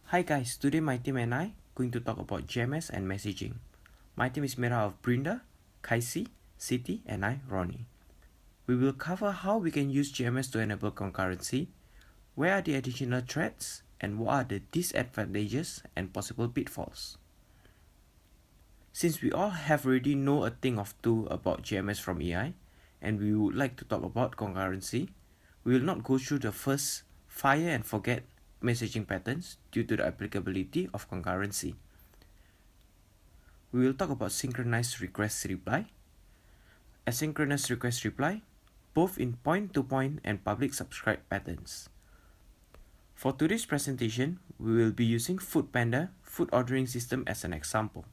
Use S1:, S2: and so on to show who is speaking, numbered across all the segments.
S1: Hi guys, today my team and I going to talk about JMS and messaging. My team is made up of Brinda, Kaisi, Siti and I, Ronnie. We will cover how we can use JMS to enable concurrency, where are the additional threats, and what are the disadvantages and possible pitfalls. Since we all have already know a thing or two about JMS from AI, and we would like to talk about concurrency, we will not go through the first fire and forget messaging patterns due to the applicability of concurrency. We will talk about synchronous request reply, asynchronous request reply, both in point-to-point and public subscribe patterns. For today's presentation, we will be using Foodpanda food ordering system as an example.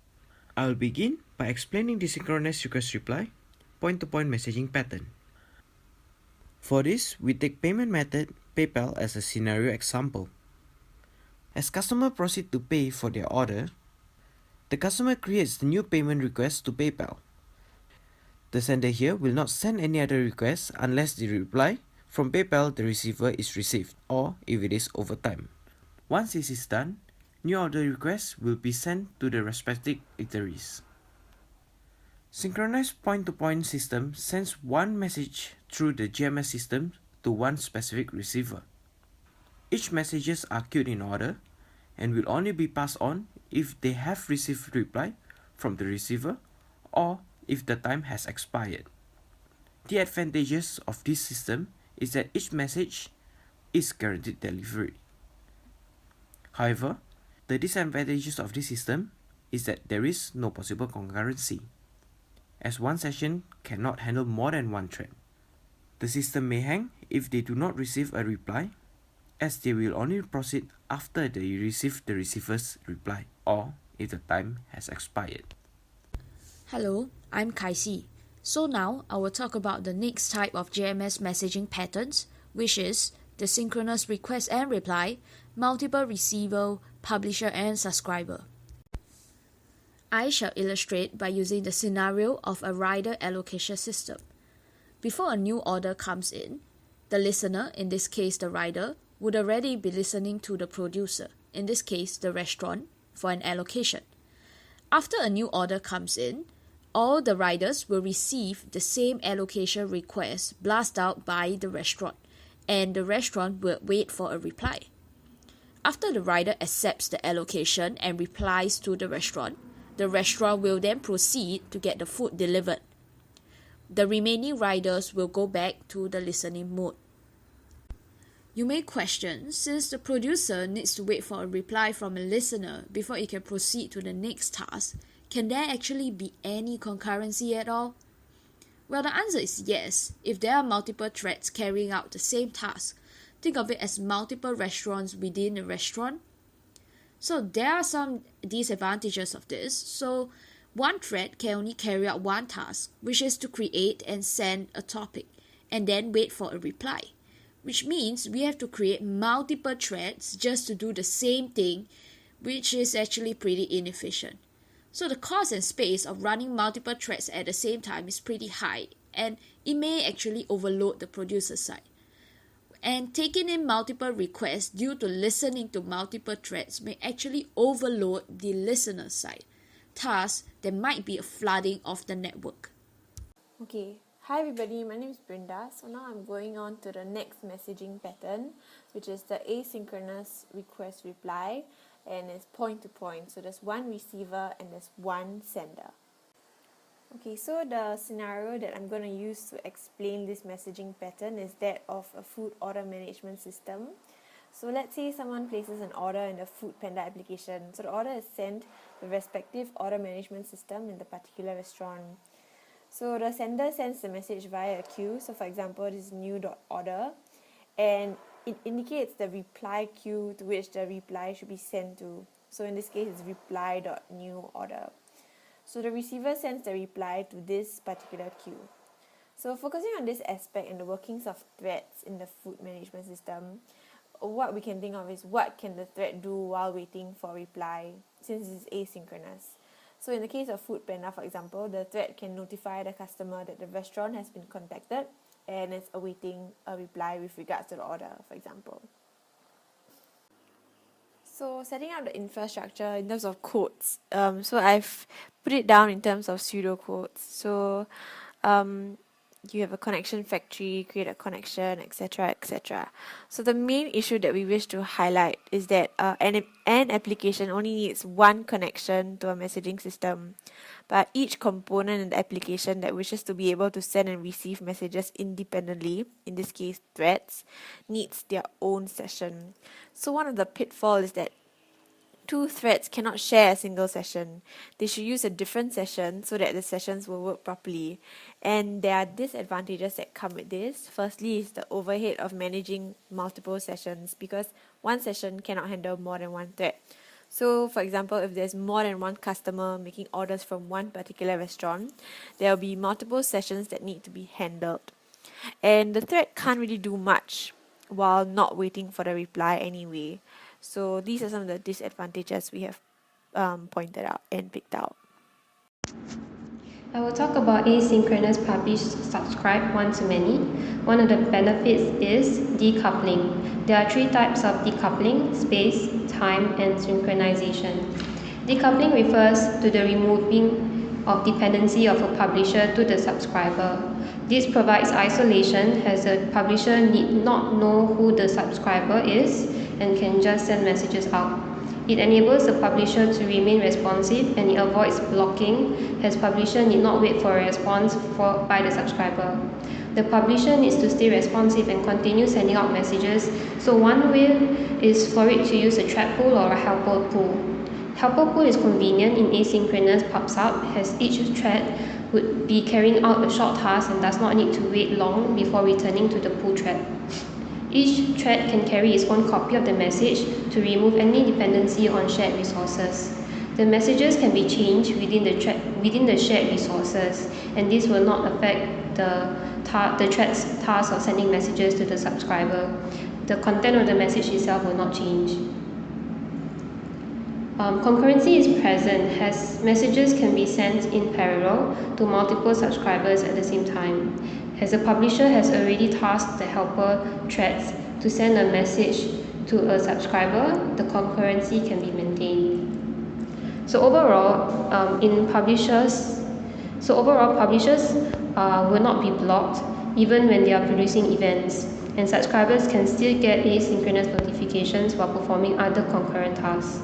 S1: I'll begin by explaining the synchronous request reply point-to-point messaging pattern. For this, we take payment method PayPal as a scenario example. As customer proceed to pay for their order, the customer creates the new payment request to PayPal. The sender here will not send any other requests unless the reply from PayPal the receiver is received or if it is over time. Once this is done, new order requests will be sent to the respective eateries. Synchronized point-to-point system sends one message through the JMS system to one specific receiver. Each messages are queued in order and will only be passed on if they have received reply from the receiver or if the time has expired. The advantages of this system is that each message is guaranteed delivery. However, the disadvantages of this system is that there is no possible concurrency, as one session cannot handle more than one thread. The system may hang if they do not receive a reply, as they will only proceed after they receive the receiver's reply or if the time has expired.
S2: Hello, I'm Kaisi. So now I will talk about the next type of JMS messaging patterns, which is the synchronous request and reply, multiple receiver, publisher and subscriber. I shall illustrate by using the scenario of a rider allocation system. Before a new order comes in, the listener, in this case the rider, would already be listening to the producer, in this case the restaurant, for an allocation. After a new order comes in, all the riders will receive the same allocation request blasted out by the restaurant, and the restaurant will wait for a reply. After the rider accepts the allocation and replies to the restaurant will then proceed to get the food delivered. The remaining riders will go back to the listening mode. You may question, since the producer needs to wait for a reply from a listener before it can proceed to the next task, can there actually be any concurrency at all? Well, the answer is yes, if there are multiple threads carrying out the same task. Think of it as multiple restaurants within a restaurant. So there are some disadvantages of this. So one thread can only carry out one task, which is to create and send a topic, and then wait for a reply. Which means we have to create multiple threads just to do the same thing, which is actually pretty inefficient. So the cost and space of running multiple threads at the same time is pretty high, and it may actually overload the producer side. And taking in multiple requests due to listening to multiple threads may actually overload the listener side. Thus, there might be a flooding of the network.
S3: Okay, hi everybody, my name is Brinda. So now I'm going on to the next messaging pattern, which is the asynchronous request reply, and it's point to point. So there's one receiver and there's one sender. Okay, so the scenario that I'm going to use to explain this messaging pattern is that of a food order management system. So let's say someone places an order in the Foodpanda application. So the order is sent to the respective order management system in the particular restaurant. So the sender sends the message via a queue. So for example, this is new.order, and it indicates the reply queue to which the reply should be sent to. So in this case, it's reply.newOrder. So the receiver sends the reply to this particular queue. So focusing on this aspect and the workings of threads in the food management system, what we can think of is what can the thread do while waiting for a reply, since it's asynchronous. So in the case of Foodpanda, for example, the thread can notify the customer that the restaurant has been contacted and is awaiting a reply with regards to the order, for example. So setting up the infrastructure in terms of codes. So I've put it down in terms of pseudocodes. So you have a connection factory, create a connection, etc., etc. So the main issue that we wish to highlight is that an application only needs one connection to a messaging system, but each component in the application that wishes to be able to send and receive messages independently, in this case threads, needs their own session. So one of the pitfalls is that two threads cannot share a single session. They should use a different session so that the sessions will work properly. And there are disadvantages that come with this. Firstly is the overhead of managing multiple sessions, because one session cannot handle more than one thread. So for example, if there's more than one customer making orders from one particular restaurant, there will be multiple sessions that need to be handled. And the thread can't really do much while not waiting for the reply anyway. So these are some of the disadvantages we have pointed out and picked out.
S4: I will talk about asynchronous publish subscribe one-to-many. One of the benefits is decoupling. There are three types of decoupling: space, time, and synchronization. Decoupling refers to the removing of dependency of a publisher to the subscriber. This provides isolation, as the publisher need not know who the subscriber is and can just send messages out. It enables the publisher to remain responsive, and it avoids blocking, as publisher need not wait for a response by the subscriber. The publisher needs to stay responsive and continue sending out messages, so one way is for it to use a thread pool or a helper pool. Helper pool is convenient in asynchronous pub/sub, as each thread would be carrying out a short task and does not need to wait long before returning to the pool thread. Each thread can carry its own copy of the message to remove any dependency on shared resources. The messages can be changed within the shared resources, and this will not affect the thread's task of sending messages to the subscriber. The content of the message itself will not change. Concurrency is present, as messages can be sent in parallel to multiple subscribers at the same time. As the publisher has already tasked the helper threads to send a message to a subscriber, the concurrency can be maintained. So overall, publishers will not be blocked even when they are producing events, and subscribers can still get asynchronous notifications while performing other concurrent tasks.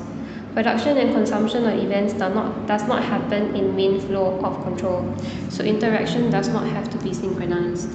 S4: Production and consumption of events does not happen in main flow of control, so interaction does not have to be synchronized.